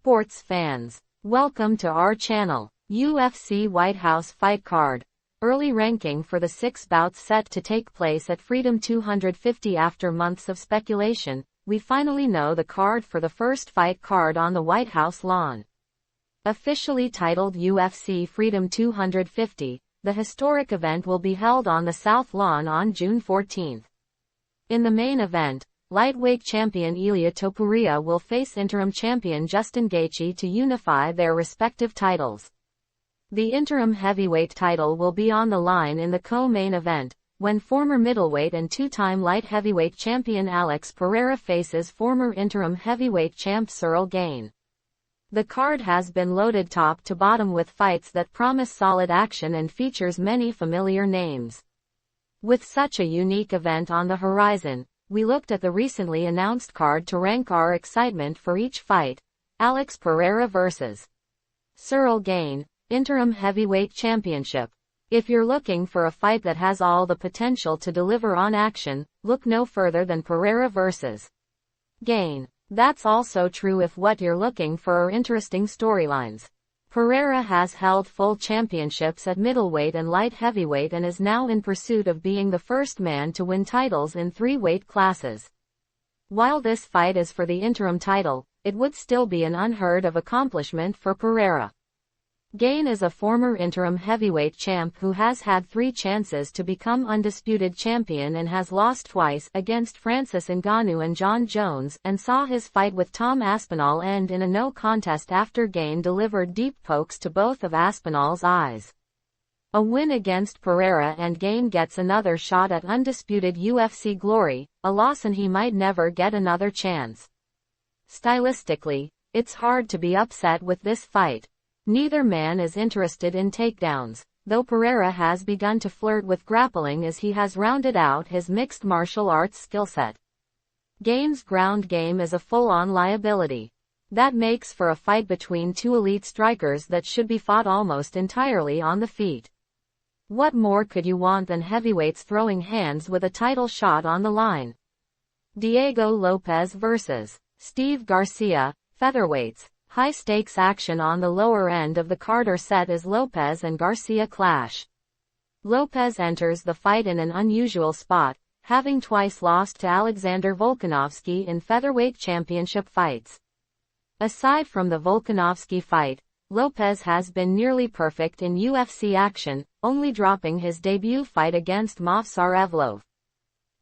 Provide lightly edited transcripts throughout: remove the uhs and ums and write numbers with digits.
Sports fans, welcome to our channel. UFC White House fight card. Early ranking for the 6 bouts set to take place at Freedom 250. After months of speculation, we finally know the card for the first fight card on the White House lawn. Officially titled UFC Freedom 250, the historic event will be held on the South Lawn on June 14. In the main event, lightweight champion Gane Topuria will face interim champion Justin Gaethje to unify their respective titles. The interim heavyweight title will be on the line in the co-main event, when former middleweight and two-time light heavyweight champion Alex Pereira faces former interim heavyweight champ Gane. The card has been loaded top to bottom with fights that promise solid action and features many familiar names. With such a unique event on the horizon, we looked at the recently announced card to rank our excitement for each fight. Alex Pereira vs. Gane, Interim Heavyweight Championship. If you're looking for a fight that has all the potential to deliver on action, look no further than Pereira vs. Gane. That's also true if what you're looking for are interesting storylines. Pereira has held full championships at middleweight and light heavyweight and is now in pursuit of being the first man to win titles in 3 weight classes. While this fight is for the interim title, it would still be an unheard of accomplishment for Pereira. Gane is a former interim heavyweight champ who has had 3 chances to become undisputed champion and has lost twice, against Francis Ngannou and John Jones, and saw his fight with Tom Aspinall end in a no contest after Gane delivered deep pokes to both of Aspinall's eyes. A win against Pereira and Gane gets another shot at undisputed UFC glory, a loss and he might never get another chance. Stylistically, it's hard to be upset with this fight. Neither man is interested in takedowns, though Pereira has begun to flirt with grappling as he has rounded out his mixed martial arts skill set. Gane's ground game is a full-on liability. That makes for a fight between 2 elite strikers that should be fought almost entirely on the feet. What more could you want than heavyweights throwing hands with a title shot on the line? Diego Lopes vs. Steve Garcia, featherweights. High-stakes action on the lower end of the card are set as Lopes and Garcia clash. Lopes enters the fight in an unusual spot, having twice lost to Alexander Volkanovski in featherweight championship fights. Aside from the Volkanovski fight, Lopes has been nearly perfect in UFC action, only dropping his debut fight against Movsar Evloev.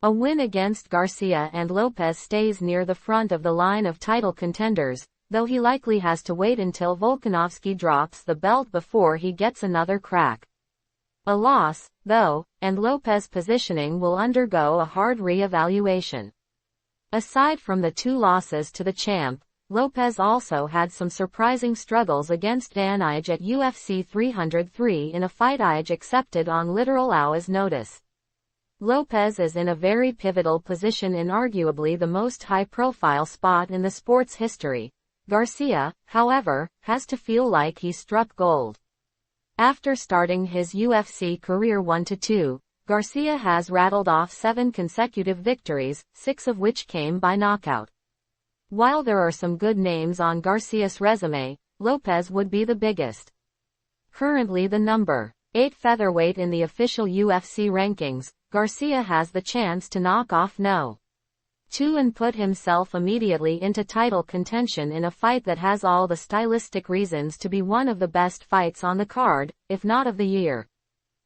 A win against Garcia and Lopes stays near the front of the line of title contenders, though he likely has to wait until Volkanovski drops the belt before he gets another crack. A loss, though, and Lopes' positioning will undergo a hard re-evaluation. Aside from the 2 losses to the champ, Lopes also had some surprising struggles against Gaethje at UFC 303 in a fight Gaethje accepted on literal hours' notice. Lopes is in a very pivotal position in arguably the most high-profile spot in the sport's history. Garcia, however, has to feel like he struck gold. After starting his UFC career 1-2, Garcia has rattled off 7 consecutive victories, 6 of which came by knockout. While there are some good names on Garcia's resume, Lopes would be the biggest. Currently the number 8 featherweight in the official UFC rankings, Garcia has the chance to knock off No. 2 and put himself immediately into title contention in a fight that has all the stylistic reasons to be one of the best fights on the card, if not of the year.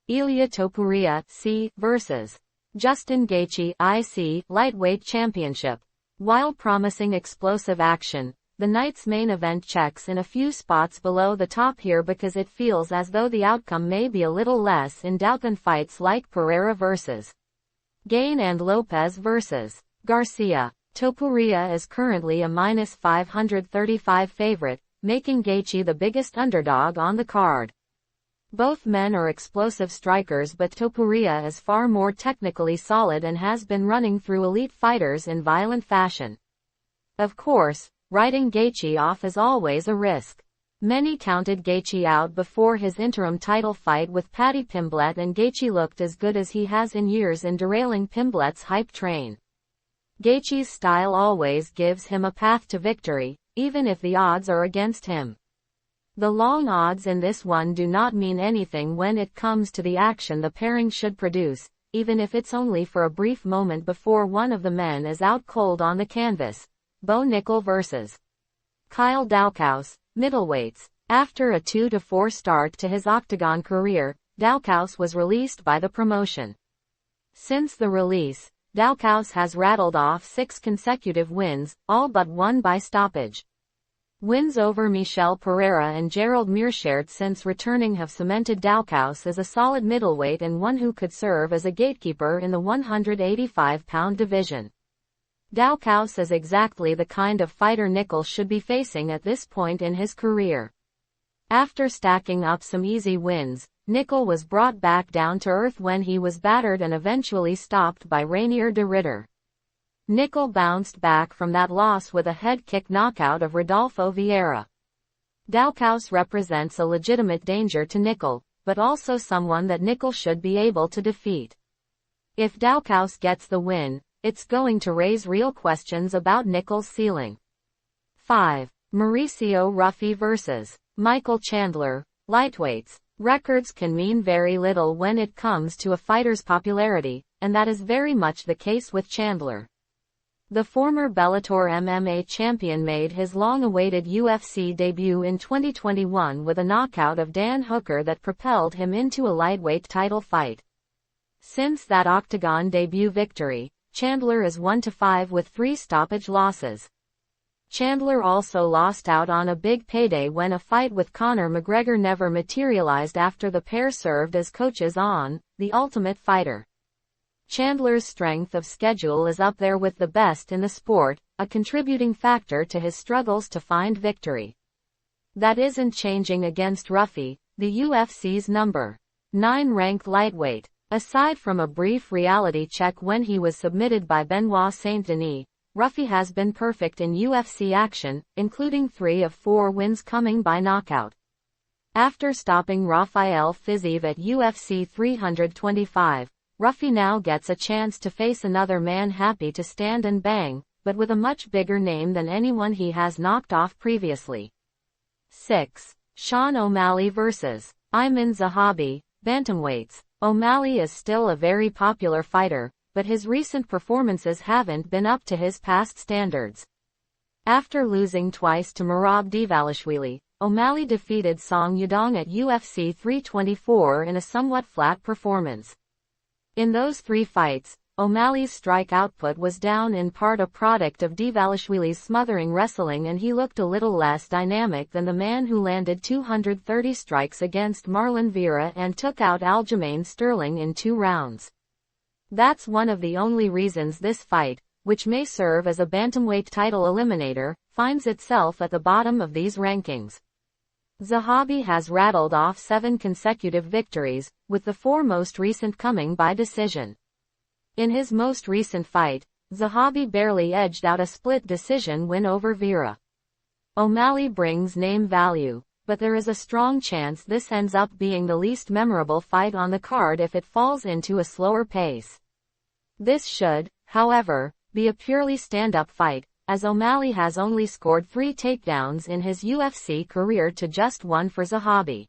Gane Topuria, C. vs. Justin Gaethje, IC, Lightweight Championship. While promising explosive action, the night's main event checks in a few spots below the top here because it feels as though the outcome may be a little less in doubt than fights like Pereira vs. Gane and Lopes vs. Garcia. Topuria is currently a -535 favorite, making Gaethje the biggest underdog on the card. Both men are explosive strikers, but Topuria is far more technically solid and has been running through elite fighters in violent fashion. Of course, writing Gaethje off is always a risk. Many counted Gaethje out before his interim title fight with Paddy Pimblett, and Gaethje looked as good as he has in years in derailing Pimblett's hype train. Gaethje's style always gives him a path to victory, even if the odds are against him. The long odds in this one do not mean anything when it comes to the action the pairing should produce, even if it's only for a brief moment before one of the men is out cold on the canvas. Bo Nickal vs. Kyle Daukaus, middleweights. After a 2-4 start to his Octagon career, Daukaus was released by the promotion. Since the release, Daukaus has rattled off 6 consecutive wins, all but one by stoppage. Wins over Michel Pereira and Gerald Meerschaert since returning have cemented Daukaus as a solid middleweight and one who could serve as a gatekeeper in the 185-pound division. Daukaus is exactly the kind of fighter Nickal should be facing at this point in his career. After stacking up some easy wins, Nickal was brought back down to earth when he was battered and eventually stopped by Rainier de Ridder. Nickal bounced back from that loss with a head kick knockout of Rodolfo Vieira. Daukaus represents a legitimate danger to Nickal, but also someone that Nickal should be able to defeat. If Daukaus gets the win, it's going to raise real questions about Nickal's ceiling. 5. Mauricio Ruffy vs. Michael Chandler, lightweights. Records can mean very little when it comes to a fighter's popularity, and that is very much the case with Chandler. The former Bellator MMA champion made his long-awaited UFC debut in 2021 with a knockout of Dan Hooker that propelled him into a lightweight title fight. Since that Octagon debut victory, Chandler is 1-5 with 3 stoppage losses. Chandler also lost out on a big payday when a fight with Conor McGregor never materialized after the pair served as coaches on The Ultimate Fighter. Chandler's strength of schedule is up there with the best in the sport, a contributing factor to his struggles to find victory. That isn't changing against Ruffy, the UFC's number 9 ranked lightweight. Aside from a brief reality check when he was submitted by Benoit Saint-Denis, Ruffy has been perfect in UFC action, including 3 of 4 wins coming by knockout. After stopping Rafael Fiziev at UFC 325, Ruffy now gets a chance to face another man happy to stand and bang, but with a much bigger name than anyone he has knocked off previously. 6. Sean O'Malley vs. Ayman Zahabi, bantamweights. O'Malley is still a very popular fighter, but his recent performances haven't been up to his past standards. After losing twice to Merab Dvalishvili, O'Malley defeated Song Yadong at UFC 324 in a somewhat flat performance. In those 3 fights, O'Malley's strike output was down, in part a product of Dvalishvili's smothering wrestling, and he looked a little less dynamic than the man who landed 230 strikes against Marlon Vera and took out Aljamain Sterling in 2 rounds. That's one of the only reasons this fight, which may serve as a bantamweight title eliminator, finds itself at the bottom of these rankings. Zahabi has rattled off 7 consecutive victories, with the 4 most recent coming by decision. In his most recent fight, Zahabi barely edged out a split decision win over Vera. O'Malley brings name value, but there is a strong chance this ends up being the least memorable fight on the card if it falls into a slower pace. This should, however, be a purely stand-up fight, as O'Malley has only scored 3 takedowns in his UFC career to just 1 for Zahabi.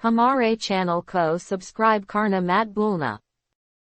Hamare Channel co-subscribe Karna Matt Bulna.